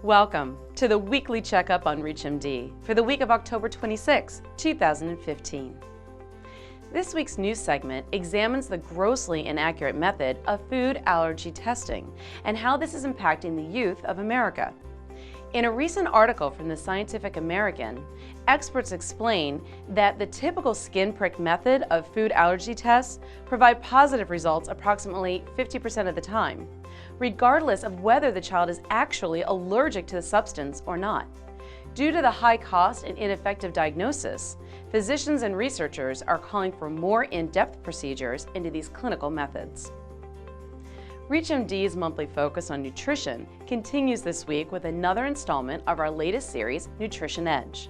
Welcome to the weekly checkup on ReachMD for the week of October 26, 2015. This week's news segment examines the grossly inaccurate method of food allergy testing and how this is impacting the youth of America. In a recent article from the Scientific American, experts explain that the typical skin prick method of food allergy tests provide positive results approximately 50% of the time, regardless of whether the child is actually allergic to the substance or not. Due to the high cost and ineffective diagnosis, physicians and researchers are calling for more in-depth procedures into these clinical methods. ReachMD's monthly focus on nutrition continues this week with another installment of our latest series, Nutrition Edge.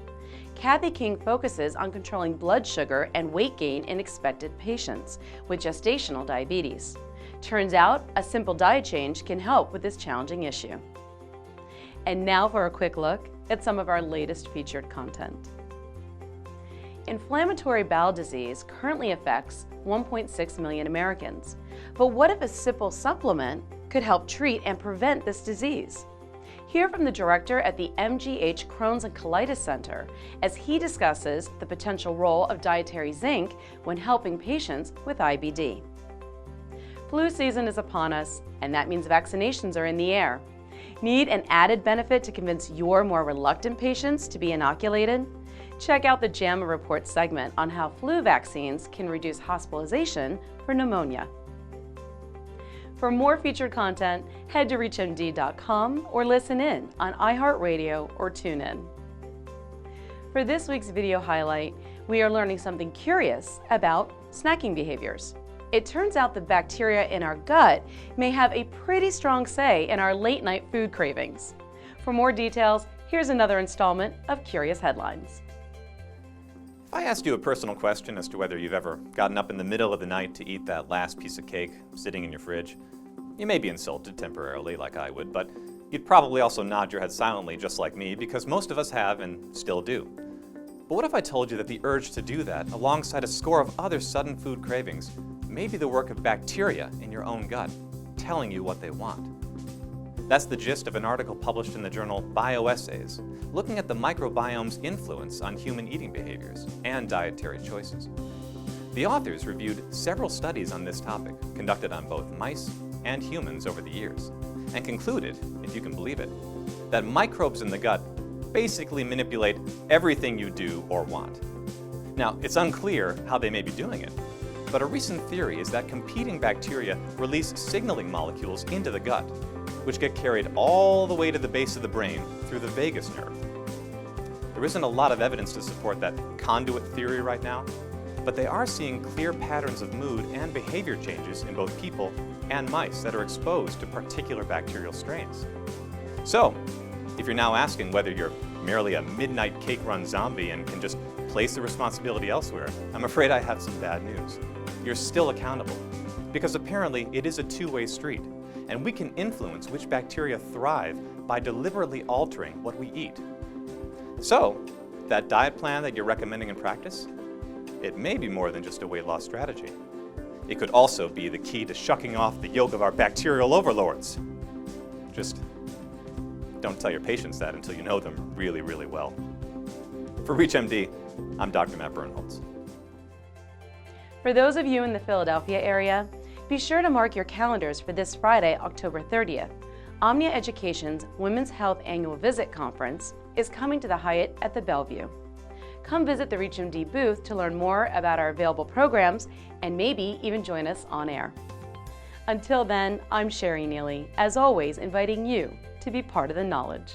Kathy King focuses on controlling blood sugar and weight gain in expectant patients with gestational diabetes. Turns out, a simple diet change can help with this challenging issue. And now for a quick look at some of our latest featured content. Inflammatory bowel disease currently affects 1.6 million Americans. But what if a simple supplement could help treat and prevent this disease? Hear from the director at the MGH Crohn's and Colitis Center as he discusses the potential role of dietary zinc when helping patients with IBD. Flu season is upon us, and that means vaccinations are in the air. Need an added benefit to convince your more reluctant patients to be inoculated? Check out the JAMA Report segment on how flu vaccines can reduce hospitalization for pneumonia. For more featured content, head to ReachMD.com or listen in on iHeartRadio or TuneIn. For this week's video highlight, we are learning something curious about snacking behaviors. It turns out the bacteria in our gut may have a pretty strong say in our late-night food cravings. For more details, here's another installment of Curious Headlines. If I asked you a personal question as to whether you've ever gotten up in the middle of the night to eat that last piece of cake sitting in your fridge, you may be insulted temporarily like I would, but you'd probably also nod your head silently just like me because most of us have and still do. But what if I told you that the urge to do that, alongside a score of other sudden food cravings, may be the work of bacteria in your own gut, telling you what they want? That's the gist of an article published in the journal Bioessays, looking at the microbiome's influence on human eating behaviors and dietary choices. The authors reviewed several studies on this topic, conducted on both mice and humans over the years, and concluded, if you can believe it, that microbes in the gut basically manipulate everything you do or want. Now, it's unclear how they may be doing it, but a recent theory is that competing bacteria release signaling molecules into the gut, which get carried all the way to the base of the brain through the vagus nerve. There isn't a lot of evidence to support that conduit theory right now, but they are seeing clear patterns of mood and behavior changes in both people and mice that are exposed to particular bacterial strains. So, if you're now asking whether you're merely a midnight cake run zombie and can just place the responsibility elsewhere, I'm afraid I have some bad news. You're still accountable, because apparently it is a two-way street, and we can influence which bacteria thrive by deliberately altering what we eat. So, that diet plan that you're recommending in practice, it may be more than just a weight loss strategy. It could also be the key to shucking off the yoke of our bacterial overlords. Just don't tell your patients that until you know them really, really well. For ReachMD, I'm Dr. Matt Bernholtz. For those of you in the Philadelphia area, be sure to mark your calendars for this Friday, October 30th. Omnia Education's Women's Health Annual Visit Conference is coming to the Hyatt at the Bellevue. Come visit the ReachMD booth to learn more about our available programs and maybe even join us on air. Until then, I'm Sherry Neely, as always inviting you to be part of the knowledge.